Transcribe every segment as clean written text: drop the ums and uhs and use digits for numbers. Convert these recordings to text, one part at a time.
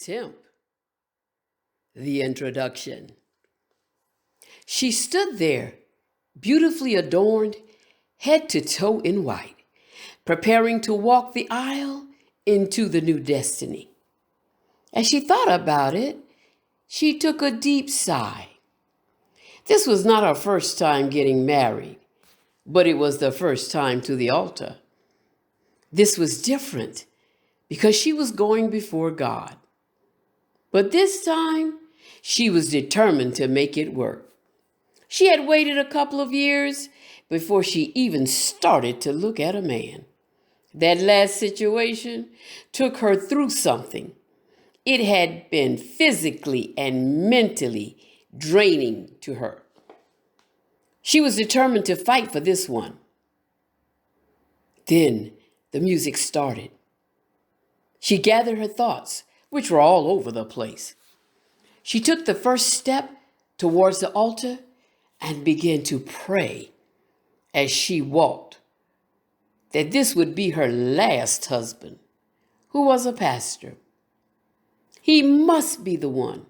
Contempt. The introduction. She stood there, beautifully adorned, head to toe in white, preparing to walk the aisle into the new destiny. As she thought about it, she took a deep sigh. This was not her first time getting married, but it was the first time to the altar. This was different because she was going before God. But this time, she was determined to make it work. She had waited a couple of years before she even started to look at a man. That last situation took her through something. It had been physically and mentally draining to her. She was determined to fight for this one. Then the music started. She gathered her thoughts, which were all over the place. She took the first step towards the altar and began to pray as she walked that this would be her last husband, who was a pastor. He must be the one.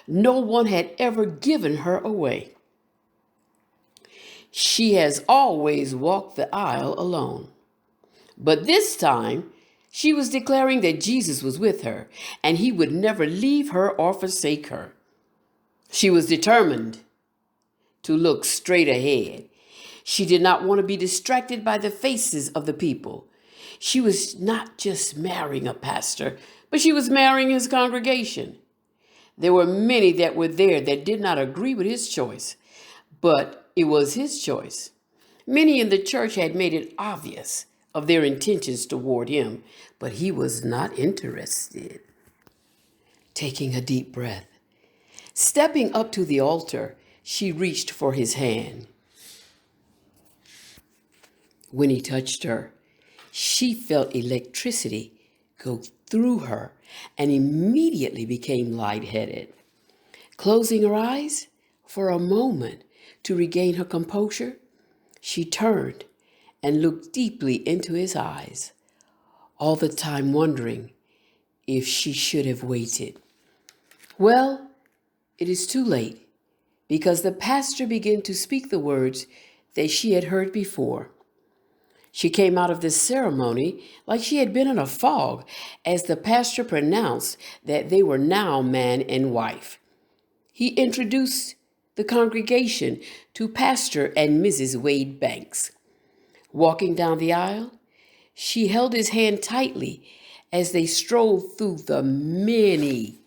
No one had ever given her away. She has always walked the aisle alone. But this time, she was declaring that Jesus was with her and he would never leave her or forsake her. She was determined to look straight ahead. She did not want to be distracted by the faces of the people. She was not just marrying a pastor, but she was marrying his congregation. There were many that were there that did not agree with his choice, but it was his choice. Many in the church had made it obvious of their intentions toward him, but he was not interested. Taking a deep breath, stepping up to the altar, she reached for his hand. When he touched her, she felt electricity go through her and immediately became lightheaded. Closing her eyes for a moment to regain her composure, she turned and looked deeply into his eyes, all the time wondering if she should have waited. Well, it is too late, because the pastor began to speak the words that she had heard before. She came out of this ceremony like she had been in a fog as the pastor pronounced that they were now man and wife. He introduced the congregation to Pastor and Mrs. Wade Banks. Walking down the aisle, she held his hand tightly as they strolled through the many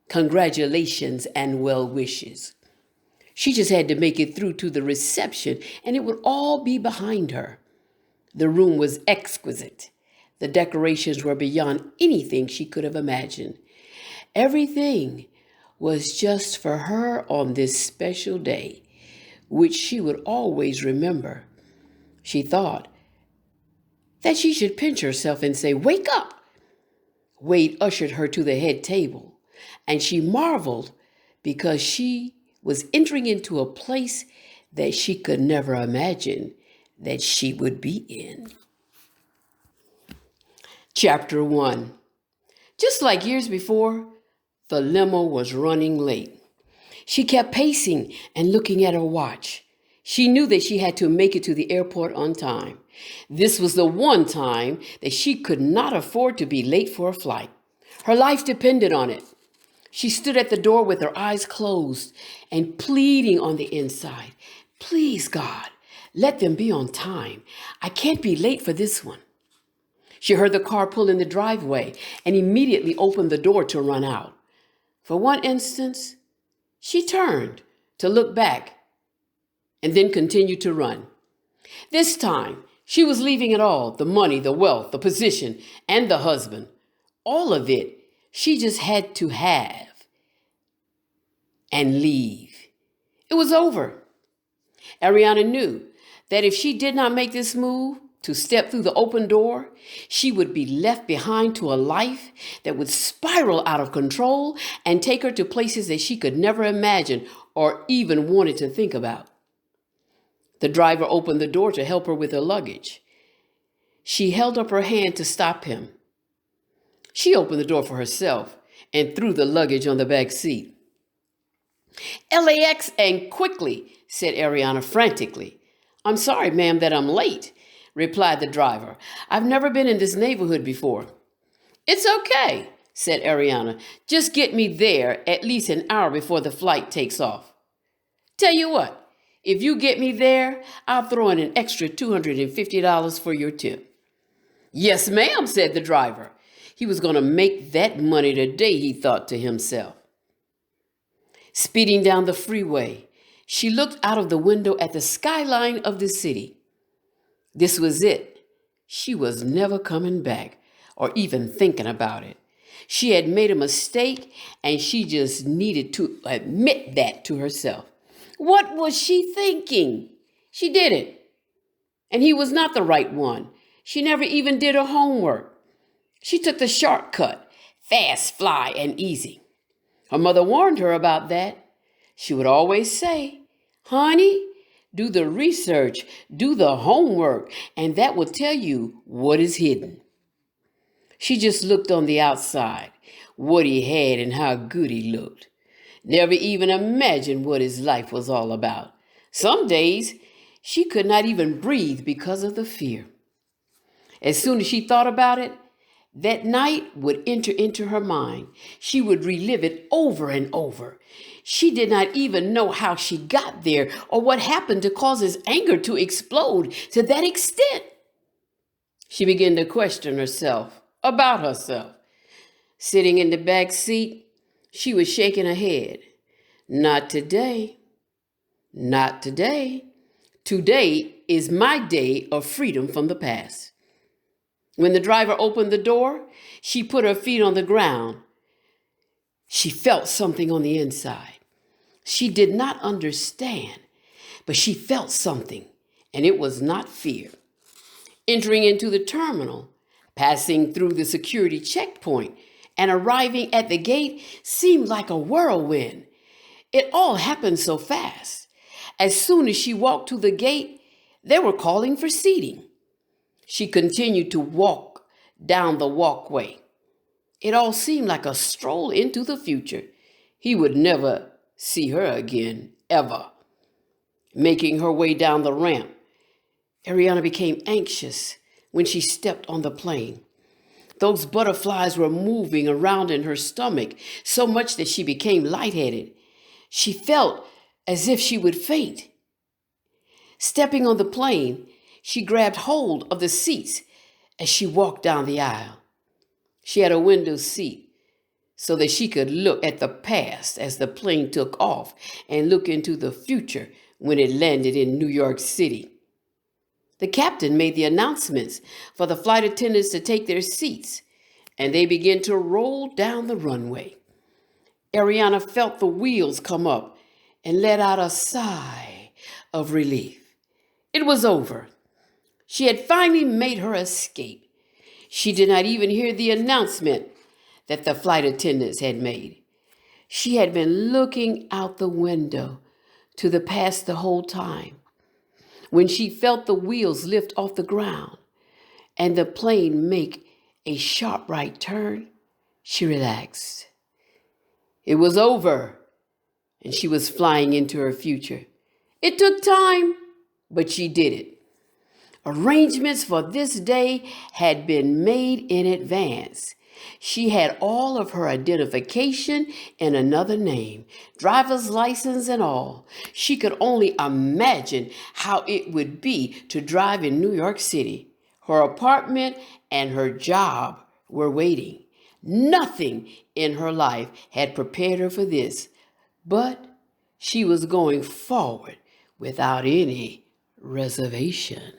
congratulations and well wishes. She just had to make it through to the reception and it would all be behind her. The room was exquisite. The decorations were beyond anything she could have imagined. Everything was just for her on this special day, which she would always remember. She thought that she should pinch herself and say, "Wake up!" Wade ushered her to the head table, and she marveled because she was entering into a place that she could never imagine that she would be in. Chapter 1. Just like years before, the limo was running late. She kept pacing and looking at her watch. She knew that she had to make it to the airport on time. This was the one time that she could not afford to be late for a flight. Her life depended on it. She stood at the door with her eyes closed and pleading on the inside. "Please, God, let them be on time. I can't be late for this one." She heard the car pull in the driveway and immediately opened the door to run out. For one instant, she turned to look back and then continued to run. This time, she was leaving it all, the money, the wealth, the position, and the husband. All of it, she just had to have and leave. It was over. Ariana knew that if she did not make this move to step through the open door, she would be left behind to a life that would spiral out of control and take her to places that she could never imagine or even wanted to think about. The driver opened the door to help her with her luggage. She held up her hand to stop him. She opened the door for herself and threw the luggage on the back seat. LAX and quickly, said Ariana frantically. I'm sorry, ma'am, that I'm late, replied the driver. I've never been in this neighborhood before. It's okay, said Ariana. Just get me there at least an hour before the flight takes off. Tell you what, if you get me there, I'll throw in an extra $250 for your tip. Yes, ma'am, said the driver. He was going to make that money today, he thought to himself. Speeding down the freeway, she looked out of the window at the skyline of the city. This was it. She was never coming back or even thinking about it. She had made a mistake and she just needed to admit that to herself. What was she thinking? She did it. And he was not the right one. She never even did her homework. She took the shortcut, fast, fly, and easy. Her mother warned her about that. She would always say, honey, do the research, do the homework, and that will tell you what is hidden. She just looked on the outside, what he had and how good he looked. Never even imagined what his life was all about. Some days, she could not even breathe because of the fear. As soon as she thought about it, that night would enter into her mind. She would relive it over and over. She did not even know how she got there or what happened to cause his anger to explode to that extent. She began to question herself, about herself. Sitting in the back seat, she was shaking her head. Not today. Not today. Today is my day of freedom from the past. When the driver opened the door, she put her feet on the ground. She felt something on the inside. She did not understand, but she felt something, and it was not fear. Entering into the terminal, passing through the security checkpoint, and arriving at the gate seemed like a whirlwind. It all happened so fast. As soon as she walked to the gate, they were calling for seating. She continued to walk down the walkway. It all seemed like a stroll into the future. He would never see her again, ever. Making her way down the ramp, Ariana became anxious when she stepped on the plane. Those butterflies were moving around in her stomach so much that she became lightheaded. She felt as if she would faint. Stepping on the plane, she grabbed hold of the seats as she walked down the aisle. She had a window seat so that she could look at the past as the plane took off and look into the future when it landed in New York City. The captain made the announcements for the flight attendants to take their seats, and they began to roll down the runway. Ariana felt the wheels come up and let out a sigh of relief. It was over. She had finally made her escape. She did not even hear the announcement that the flight attendants had made. She had been looking out the window to the past the whole time. When she felt the wheels lift off the ground and the plane make a sharp right turn, she relaxed. It was over, and she was flying into her future. It took time, but she did it. Arrangements for this day had been made in advance. She had all of her identification in another name, driver's license and all. She could only imagine how it would be to drive in New York City. Her apartment and her job were waiting. Nothing in her life had prepared her for this, but she was going forward without any reservation.